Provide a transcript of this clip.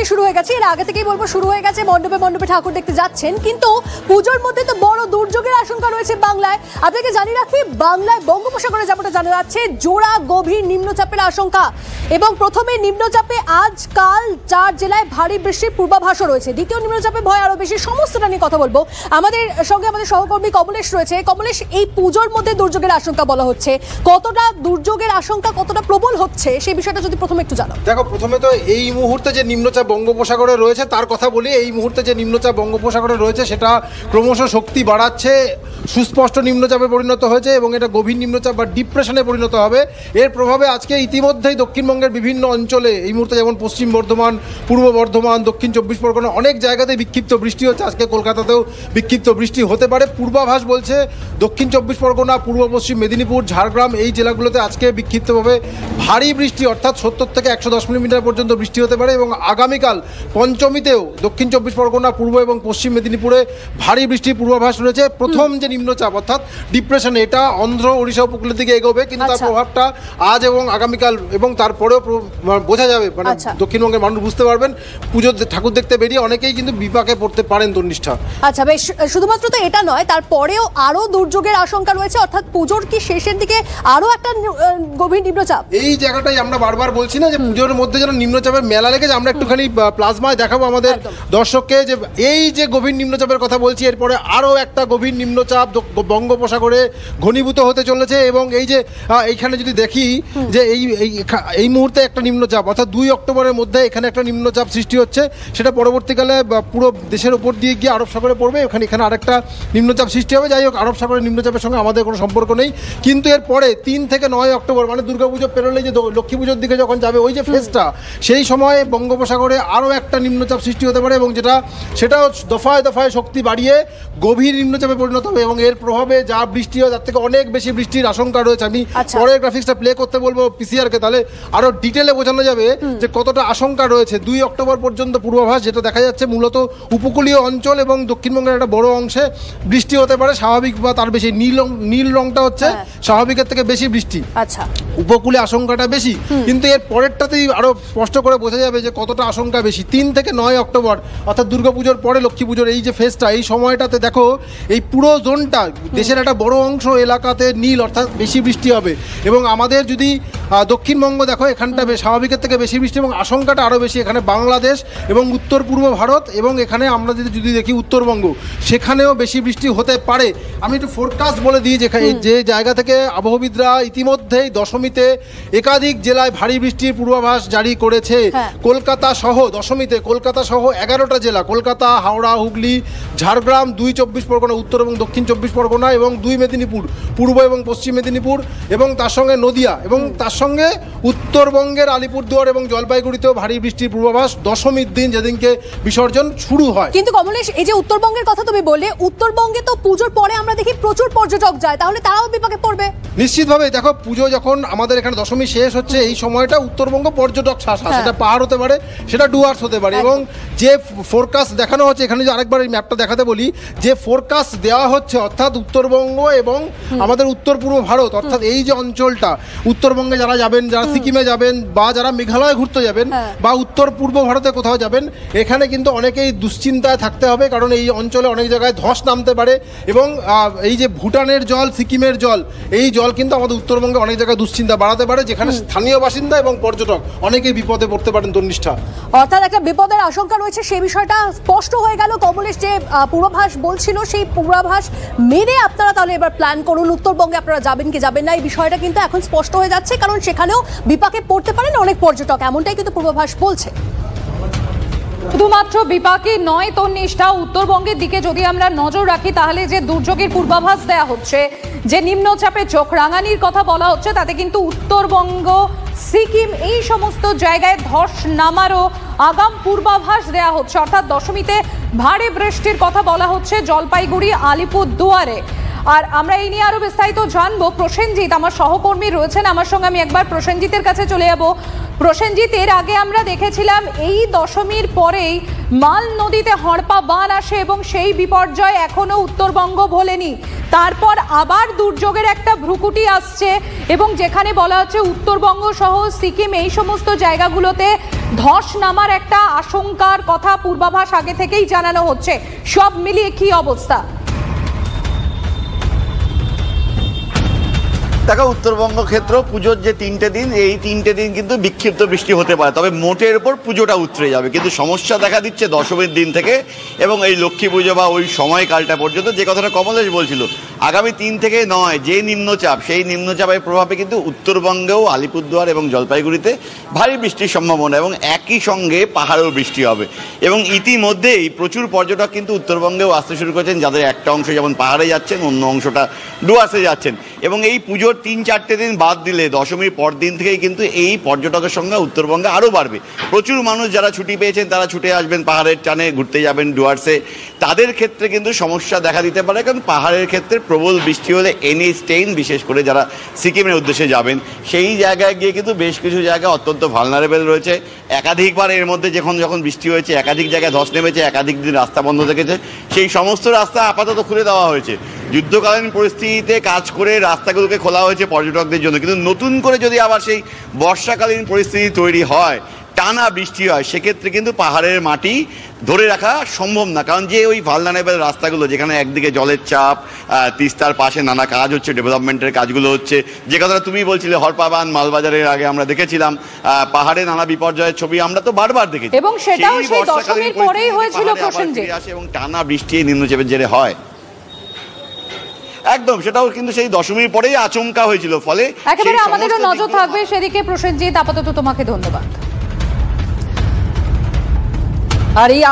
থেকেই শুরু হয়ে গেছে, এর আগে থেকেই বলবো শুরু হয়ে গেছে, মণ্ডপে মণ্ডপে ঠাকুর দেখতে যাচ্ছেন, কিন্তু পুজোর মধ্যে তো বড় দুর্যোগের আশঙ্কা রয়েছে বাংলায়। আপনাকে জানিয়ে রাখি, বাংলায় বঙ্গোপসাগরে যেমনটা জানা যাচ্ছে জোড়া গভীর নিম্নচাপের আশঙ্কা, এবং প্রথমে নিম্নচাপে আজ কাল 4 জেলায় ভারী বৃষ্টির পূর্বাভাসও রয়েছে। দ্বিতীয় নিম্নচাপে ভয় আরো বেশি, সমস্তটা নিয়ে কথা বলবো। আমাদের সঙ্গে আমাদের সহকর্মী কমলেশ রয়েছে। কমলেশ, এই পুজোর মধ্যে দুর্যোগের আশঙ্কা বলা হচ্ছে, কতটা দুর্যোগের আশঙ্কা কতটা প্রবল হচ্ছে সেই বিষয়টা যদি প্রথমে একটু জানো। দেখো, প্রথমে তো এই মুহূর্তে যে নিম্নচাপ বঙ্গোপসাগরে রয়েছে তার কথা বলি। এই মুহূর্তে যে নিম্নচাপ বঙ্গোপসাগরে রয়েছে সেটা ক্রমশ শক্তি বাড়াচ্ছে, সুস্পষ্ট নিম্নচাপে পরিণত হয়েছে এবং এটা গভীর নিম্নচাপ বা ডিপ্রেশনে পরিণত হবে। এর প্রভাবে আজকে ইতিমধ্যেই দক্ষিণবঙ্গের বিভিন্ন অঞ্চলে এই মুহূর্তে যেমন পশ্চিম বর্ধমান, পূর্ব বর্ধমান, দক্ষিণ 24 পরগনা অনেক জায়গাতেই বিক্ষিপ্ত বৃষ্টি হচ্ছে। আজকে কলকাতাতেও বিক্ষিপ্ত বৃষ্টি হতে পারে। পূর্বাভাস বলছে দক্ষিণ 24 পরগনা, পূর্ব পশ্চিম মেদিনীপুর, ঝাড়গ্রাম এই জেলাগুলোতে আজকে বিক্ষিপ্তভাবে ভারী বৃষ্টি অর্থাৎ 70 থেকে 110 মিলিমিটার পর্যন্ত বৃষ্টি হতে পারে এবং আগামীকাল পঞ্চমীতেও দক্ষিণ 24 পরগনা, পূর্ব এবং পশ্চিম মেদিনীপুরে ভারী বৃষ্টির পূর্বাভাস রয়েছে। প্রথম যে নিম্নচাপ অর্থাৎ ডিপ্রেশন, এটা অন্ধ্র ওড়িশা উপকূলের দিকে এগোবে, কিন্তু তার প্রভাবটা আজ এবং আগামীকাল এবং তারপরেও বোঝা যাবে, মানে দক্ষিণবঙ্গের মানুষ বুঝতে পারবেন। পুজোর ঠাকুর দেখতে বেরিয়ে অনেকেই কিন্তু বিপাকে পড়তে পারেন তন্নিষ্ঠা। আচ্ছা বেশ, শুধুমাত্র তো এটা নয়, তারপরেও আরো দুর্যোগের আশঙ্কা রয়েছে, অর্থাৎ পুজোর কি শেষের দিকে আরো একটা গভীর নিম্নচাপ। এই জায়গাটাই আমরা বারবার বলছি না যে পুজোর মধ্যে যেন নিম্নচাপের মেলা লেগেছে। আমরা একটুখানি প্লাজমায় দেখাবো আমাদের দর্শককে যে এই যে গভীর নিম্নচাপের কথা বলছি, এরপরে আরো একটা গভীর নিম্নচাপ বঙ্গোপসাগরে ঘনীভূত হতে চলেছে। এবং এই যে এইখানে যদি দেখি যে এই মুহূর্তে একটা নিম্নচাপ অর্থাৎ 2 অক্টোবরের মধ্যে এখানে একটা নিম্নচাপ সৃষ্টি হচ্ছে, সেটা পরবর্তীকালে পুরো দেশের উপর দিয়ে গিয়ে আরব সাগরে পড়বে। এখানে আরেকটা নিম্নচাপ সৃষ্টি হবে। যাই হোক, আরব সাগরের নিম্নচাপের সঙ্গে আমাদের কোনো সম্পর্ক নেই। কিন্তু এরপরে 3 থেকে 9 অক্টোবর মানে দুর্গাপুজো পেরোলে যে লক্ষ্মী পুজোর দিকে যখন যাবে ওই যে ফেজটা, সেই সময় বঙ্গোপসাগরে আরও একটা নিম্নচাপ সৃষ্টি হতে পারে এবং সেটাও দফায় দফায় শক্তি বাড়িয়ে গভীর নিম্নচাপে পরিণত হবে এবং এর প্রভাবে যা বৃষ্টি হয় তার থেকে অনেক বেশি বৃষ্টির আশঙ্কা রয়েছে। আমি পরের গ্রাফিক্সটা প্লে করতে বলবো পিসিআরকে, তাহলে আরো ডিটেলে বোঝানো যাবে যে কতটা আশঙ্কা রয়েছে। 2 অক্টোবর পর্যন্ত পূর্বাভাস যেটা দেখা যাচ্ছে মূলত উপকূলীয় অঞ্চল এবং দক্ষিণবঙ্গের একটা বড় অংশে বৃষ্টি হতে পারে স্বাভাবিক বা তার বেশি। নীল রংটা হচ্ছে স্বাভাবিকের থেকে বেশি বৃষ্টি, আচ্ছা উপকূলে আশঙ্কাটা বেশি। কিন্তু এর পরেরটাতেই আরো স্পষ্ট করে বোঝা যাবে যে কতটা আশঙ্কা বেশি। 3 থেকে 9 অক্টোবর অর্থাৎ দুর্গাপুজোর পরে লক্ষ্মী পুজোর এই যে ফেজটা, এই সময়টাতে দেখো এই পুরো জোনটা দেশের একটা বড় অংশ এলাকাতে নীল অর্থাৎ বেশি বৃষ্টি হবে। এবং আমাদের যদি দক্ষিণবঙ্গ দেখো, এখানটা স্বাভাবিকের থেকে বেশি বৃষ্টি এবং আশঙ্কাটা আরও বেশি। এখানে বাংলাদেশ এবং উত্তর পূর্ব ভারত এবং এখানে আমরা যদি দেখি উত্তরবঙ্গ, সেখানেও বেশি বৃষ্টি হতে পারে। আমি একটু ফোরকাস্ট বলে দিই যে জায়গা থেকে আবহবিদরা ইতিমধ্যেই দশমীতে একাধিক জেলায় ভারী বৃষ্টির পূর্বাভাস জারি করেছে। কলকাতা সহ দশমীতে কলকাতা সহ 11টা জেলা, কলকাতা, হাওড়া, হুগলি, ঝাড়গ্রাম, 2 24 পরগনা, উত্তর এবং দক্ষিণ 24 পরগনা এবং 2 মেদিনীপুর, পূর্ব এবং পশ্চিম মেদিনীপুর এবং তার সঙ্গে নদিয়া এবং তার সঙ্গে উত্তরবঙ্গের আলিপুরদুয়ার এবং জলপাইগুড়িতেও ভারী বৃষ্টির পূর্বাভাস দশমীর দিন, যেদিনকে বিসর্জন শুরু হয়। কিন্তু কমলেশ, এই যে উত্তরবঙ্গের কথা তুমি বললে, উত্তরবঙ্গে তো পুজোর পরে আমরা দেখি প্রচুর পর্যটক যায়, তাহলে তারাও বিপাকে পড়বে নিশ্চিতভাবে। দেখো, পুজো যখন আমাদের এখানে দশমী শেষ হচ্ছে, এই সময়টা উত্তরবঙ্গ পর্যটক শাসা, সেটা পাহাড় হতে পারে, সেটা ডুয়ার্স হতে পারে। এবং যে ফোরকাস্ট দেখানো হচ্ছে, এখানে যে আরেকবার এই ম্যাপটা দেখাতে বলি, যে ফোরকাস্ট দেওয়া হচ্ছে অর্থাৎ উত্তরবঙ্গ এবং আমাদের উত্তর পূর্ব ভারত অর্থাৎ এই যে অঞ্চলটা, উত্তরবঙ্গে যারা যাবেন, যারা সিকিমে যাবেন বা যারা মেঘালয় ঘুরতে যাবেন বা উত্তর পূর্ব ভারতে কোথাও যাবেন, এখানে কিন্তু অনেকেই দুশ্চিন্তায় থাকতে হবে, কারণ এই অঞ্চলে অনেক জায়গায় ধস নামতে পারে এবং এই যে ভুটানের জল, সিকিমের জল, এই জল কিন্তু আমাদের উত্তরবঙ্গে অনেক জায়গায় দুশ্চিন্তা বাড়াতে পারে, যেখানে স্থানীয় বাসিন্দা এবং পর্যটক অনেকেই বিপদে পড়তে পারেন তন্নিষ্ঠা। অর্থাৎ একটা বিপদের আশঙ্কা রয়েছে, সেই বিষয়টা স্পষ্ট হয়ে গেল। কমলেশ যে পূর্বাভাস বলছিল, সেই পূর্বাভাস মেনে আপনারা তাহলে এবার প্ল্যান করুন, উত্তরবঙ্গে আপনারা যাবেন কি যাবেন না, এই বিষয়টা কিন্তু এখন স্পষ্ট হয়ে যাচ্ছে, কারণ সেখানেও বিপাকে পড়তে পারেন অনেক পর্যটক, এমনটাই কিন্তু পূর্বাভাস বলছে। শুধুমাত্র বিপাকে নয় তন্নিষ্ঠা, উত্তরবঙ্গের দিকে যদি আমরা নজর রাখি তাহলে যে দুর্যোগের পূর্বাভাস দেওয়া হচ্ছে, যে নিম্নচাপে চোখ রাঙানির কথা বলা হচ্ছে, তাতে কিন্তু উত্তরবঙ্গ, সিকিম এই সমস্ত জায়গায় ধস নামারও আগাম পূর্বাভাস দেওয়া হচ্ছে। অর্থাৎ দশমীতে ভারী বৃষ্টির কথা বলা হচ্ছে জলপাইগুড়ি, আলিপুরদুয়ারে। আর আমরা এই নিয়ে আরো বিস্তারিত জানবো। প্রসেনজিৎ আমার সহকর্মী রয়েছেন আমার সঙ্গে, আমি একবার প্রসেনজিতের কাছে চলে যাব। প্রসেনজিৎ, এর আগে আমরা দেখেছিলাম এই দশমীর পরেই মাল নদীতে হড়পা বান আসে এবং সেই বিপর্যয় এখনো উত্তরবঙ্গ ভোলেনি। তারপর আবার দুর্যোগের একটা ভ্রুকুটি আসছে এবং যেখানে বলা হচ্ছে উত্তরবঙ্গ সহ সিকিম এই সমস্ত জায়গাগুলোতে ধস নামার একটা আশঙ্কার কথা পূর্বাভাস আগে থেকেই জানানো হচ্ছে, সব মিলিয়ে কি অবস্থা? দেখো, উত্তরবঙ্গ ক্ষেত্র পুজোর যে 3টে দিন, এই 3টে দিন কিন্তু বিক্ষিপ্ত বৃষ্টি হতে পারে, তবে মোটের উপর পুজোটা উতরে যাবে। কিন্তু সমস্যা দেখা দিচ্ছে দশমীর দিন থেকে এবং এই লক্ষ্মী পুজো বা ওই সময়কালটা পর্যন্ত। যে কথাটা কমলেশ বলছিল, আগামী 3 থেকে 9 যে নিম্নচাপ, সেই নিম্নচাপের প্রভাবে কিন্তু উত্তরবঙ্গেও আলিপুরদুয়ার এবং জলপাইগুড়িতে ভারী বৃষ্টির সম্ভাবনা এবং একই সঙ্গে পাহাড়েও বৃষ্টি হবে। এবং ইতিমধ্যেই প্রচুর পর্যটক কিন্তু উত্তরবঙ্গেও আসতে শুরু করেছেন, যাদের একটা অংশ যেমন পাহাড়ে যাচ্ছেন, অন্য অংশটা ডুয়ার্সে যাচ্ছেন। এবং এই পুজোর 3-4টে দিন বাদ দিলে দশমীর পর দিন থেকেই কিন্তু এই পর্যটকের সংখ্যা উত্তরবঙ্গে আরও বাড়বে। প্রচুর মানুষ যারা ছুটি পেয়েছেন তারা ছুটে আসবেন, পাহাড়ের টানে ঘুরতে যাবেন ডুয়ার্সে। তাদের ক্ষেত্রে কিন্তু সমস্যা দেখা দিতে পারে, কারণ পাহাড়ের ক্ষেত্রে প্রবল বৃষ্টি হলে এনি স্টেইন, বিশেষ করে যারা সিকিমের উদ্দেশ্যে যাবেন সেই জায়গায় গিয়ে কিন্তু বেশ কিছু জায়গা অত্যন্ত ভালনারেবল রয়েছে। একাধিকবার এর মধ্যে যখন বৃষ্টি হয়েছে একাধিক জায়গায় ধস নেমেছে, একাধিক দিন রাস্তা বন্ধ থেকেছে। সেই সমস্ত রাস্তা আপাতত খুলে দেওয়া হয়েছে। যুদ্ধকালীন পরিস্থিতিতে কাজ করে রাস্তাগুলোকে খোলা হয়েছে পর্যটকদের জন্য, কিন্তু নতুন করে যদি আবার সেই বর্ষাকালীন পরিস্থিতি তৈরি হয়, টানা বৃষ্টি হয়, সেক্ষেত্রে কিন্তু পাহাড়ের মাটি ধরে রাখা সম্ভব না। কারণ যে ওই ভালনারেবল রাস্তাগুলো, যেখানে একদিকে জলের চাপ, তিস্তার পাশে নানা কাজ হচ্ছে, ডেভেলপমেন্টের কাজগুলো হচ্ছে, যে কথাটা তুমি বলছিলে হরপাবান মালবাজারের আগে আমরা দেখেছিলাম, পাহাড়ে নানা বিপর্যয়ের ছবি আমরা তো বারবার দেখেছি, এবং সেটাও সেই দশমীর পরেই হয়েছিল প্রসেনজিৎ। এবং টানা বৃষ্টি নিম্নচাপের জেরে হয় একদম, সেটাও কিন্তু সেই দশমীর পরেই আচমকা হয়েছিল। ফলে একেবারে আমাদেরও নজর থাকবে সেদিকে। প্রসেনজিৎ, আপাতত তোমাকে ধন্যবাদ। আর এই